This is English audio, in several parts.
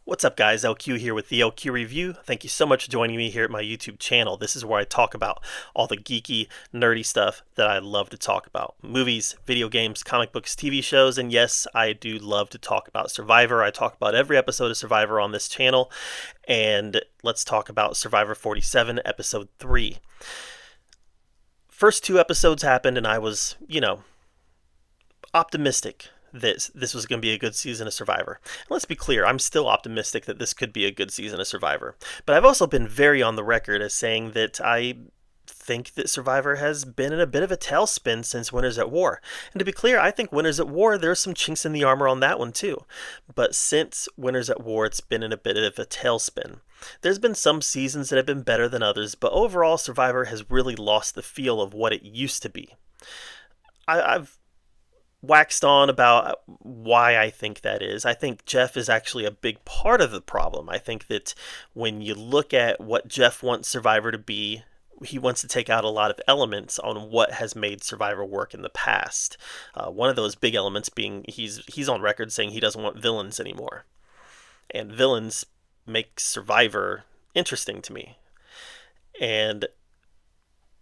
What's up, guys? LQ here with the LQ Review. Thank you so much for joining me here at my YouTube channel. This is where I talk about all the geeky, nerdy stuff that I love to talk about. Movies, video games, comic books, TV shows, and yes, I do love to talk about Survivor. I talk about every episode of Survivor on this channel, and let's talk about Survivor 47, Episode 3. First two episodes happened, and I was, optimistic that this was going to be a good season of Survivor. And let's be clear, I'm still optimistic that this could be a good season of Survivor. But I've also been very on the record as saying that I think that Survivor has been in a bit of a tailspin since Winners at War. And to be clear, I think Winners at War, there's some chinks in the armor on that one too. But since Winners at War, it's been in a bit of a tailspin. There's been some seasons that have been better than others, but overall Survivor has really lost the feel of what it used to be. I've waxed on about why I think that is. I think Jeff is actually a big part of the problem. I think that when you look at what Jeff wants Survivor to be, he wants to take out a lot of elements on what has made Survivor work in the past. One of those big elements being he's on record saying he doesn't want villains anymore. And villains make Survivor interesting to me. And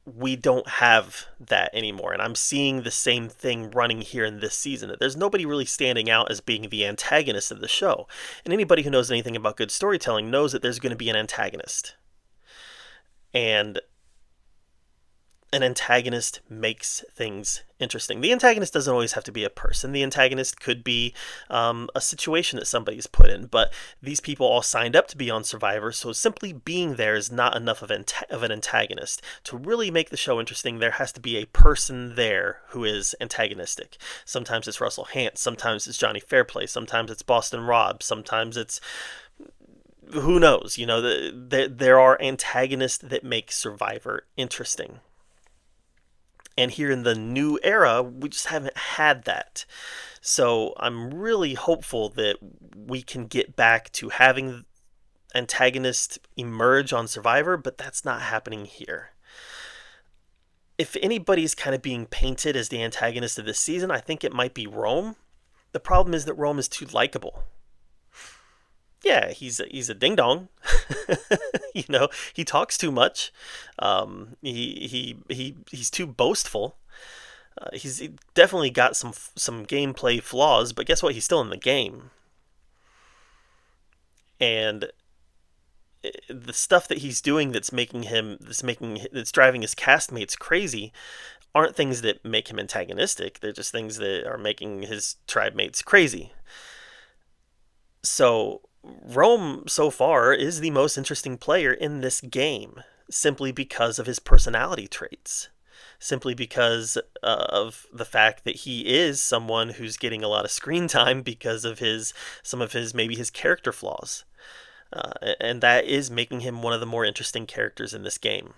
we don't have that anymore, and I'm seeing the same thing running here in this season. There's nobody really standing out as being the antagonist of the show, and anybody who knows anything about good storytelling knows that there's going to be an antagonist, and an antagonist makes things interesting. The antagonist doesn't always have to be a person. The antagonist could be a situation that somebody's put in, but these people all signed up to be on Survivor, so simply being there is not enough of an antagonist. To really make the show interesting, there has to be a person there who is antagonistic. Sometimes it's Russell Hantz, sometimes it's Johnny Fairplay, sometimes it's Boston Rob, sometimes it's who knows. There are antagonists that make Survivor interesting. And here in the new era, we just haven't had that. So I'm really hopeful that we can get back to having antagonists emerge on Survivor, but that's not happening here. If anybody's kind of being painted as the antagonist of this season, I think it might be Rome. The problem is that Rome is too likable. Yeah, he's a ding dong. He talks too much. He's too boastful. He's definitely got some gameplay flaws, but guess what? He's still in the game. And the stuff that he's doing that's driving his castmates crazy aren't things that make him antagonistic. They're just things that are making his tribe mates crazy. So Rome, so far, is the most interesting player in this game, simply because of his personality traits. Simply because of the fact that he is someone who's getting a lot of screen time because of some of his character flaws. And that is making him one of the more interesting characters in this game.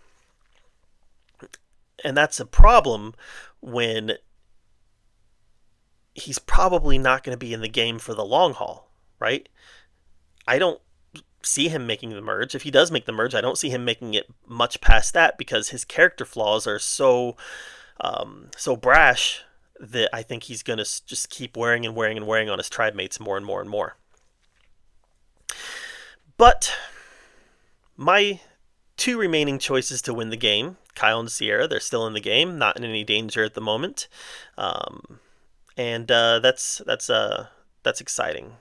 And that's a problem when he's probably not going to be in the game for the long haul, right? I don't see him making the merge. If he does make the merge, I don't see him making it much past that because his character flaws are so brash that I think he's going to just keep wearing on his tribe mates more and more and more. But my two remaining choices to win the game, Kyle and Sierra, they're still in the game, not in any danger at the moment, and that's exciting.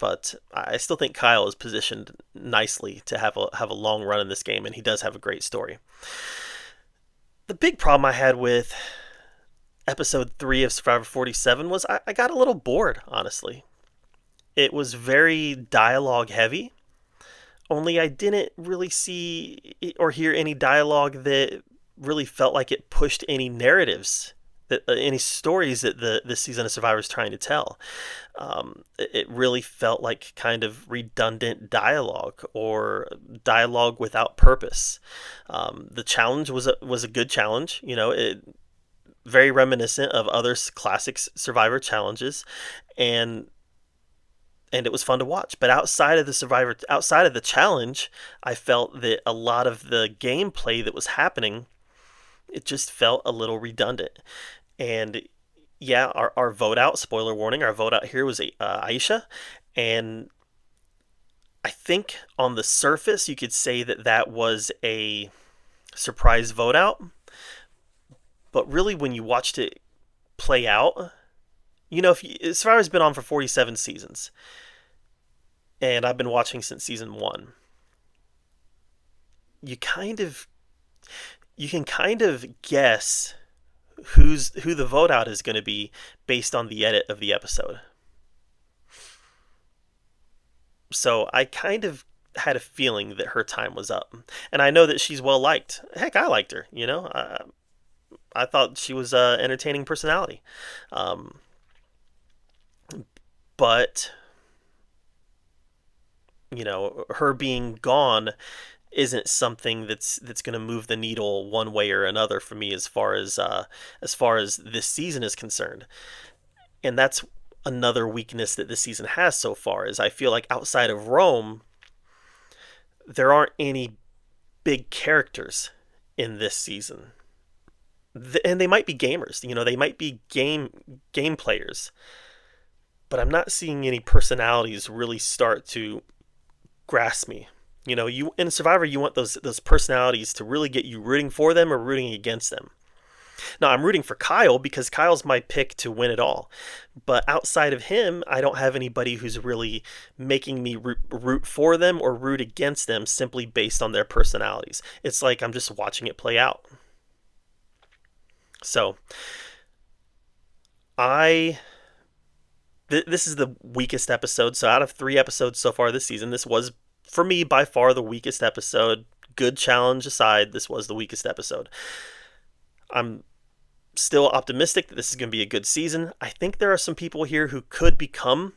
But I still think Kyle is positioned nicely to have a long run in this game, and he does have a great story. The big problem I had with episode 3 of Survivor 47 was I got a little bored, honestly. It was very dialogue heavy, only I didn't really see or hear any dialogue that really felt like it pushed any narratives, any stories that this season of Survivor is trying to tell. It really felt like kind of redundant dialogue or dialogue without purpose. The challenge was a good challenge. Very reminiscent of other classic Survivor challenges, and it was fun to watch. But outside of the challenge, I felt that a lot of the gameplay that was happening, it just felt a little redundant. And yeah, our vote out, spoiler warning, our vote out here was Aisha, and I think on the surface you could say that that was a surprise vote out, but really when you watched it play out, Survivor's been on for 47 seasons, and I've been watching since season 1. You kind of you can kind of guess who the vote out is going to be based on the edit of the episode. So I kind of had a feeling that her time was up, and I know that she's well liked. Heck, I liked her. I thought she was an entertaining personality, um, but her being gone isn't something that's going to move the needle one way or another for me as far as this season is concerned. And that's another weakness that this season has so far is I feel like outside of Rome, there aren't any big characters in this season. And they might be gamers, they might be game players, but I'm not seeing any personalities really start to grasp me. You in Survivor, you want those personalities to really get you rooting for them or rooting against them. Now, I'm rooting for Kyle because Kyle's my pick to win it all. But outside of him, I don't have anybody who's really making me root for them or root against them simply based on their personalities. It's like I'm just watching it play out. So, this is the weakest episode. So out of 3 episodes so far this season, this was, for me, by far the weakest episode. Good challenge aside, this was the weakest episode. I'm still optimistic that this is going to be a good season. I think there are some people here who could become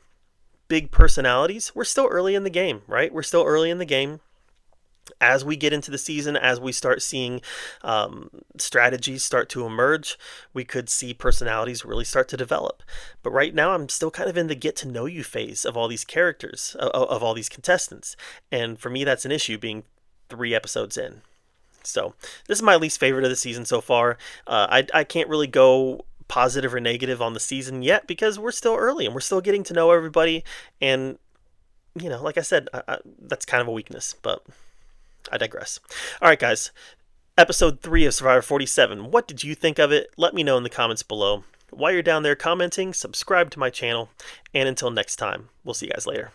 big personalities. We're still early in the game, right? We're still early in the game. As we get into the season, as we start seeing strategies start to emerge, we could see personalities really start to develop. But right now, I'm still kind of in the get to know you phase of all these characters, of all these contestants. And for me, that's an issue being 3 episodes in. So this is my least favorite of the season so far. I can't really go positive or negative on the season yet because we're still early and we're still getting to know everybody. And, like I said, that's kind of a weakness, but I digress. All right, guys. Episode 3 of Survivor 47. What did you think of it? Let me know in the comments below. While you're down there commenting, subscribe to my channel. And until next time, we'll see you guys later.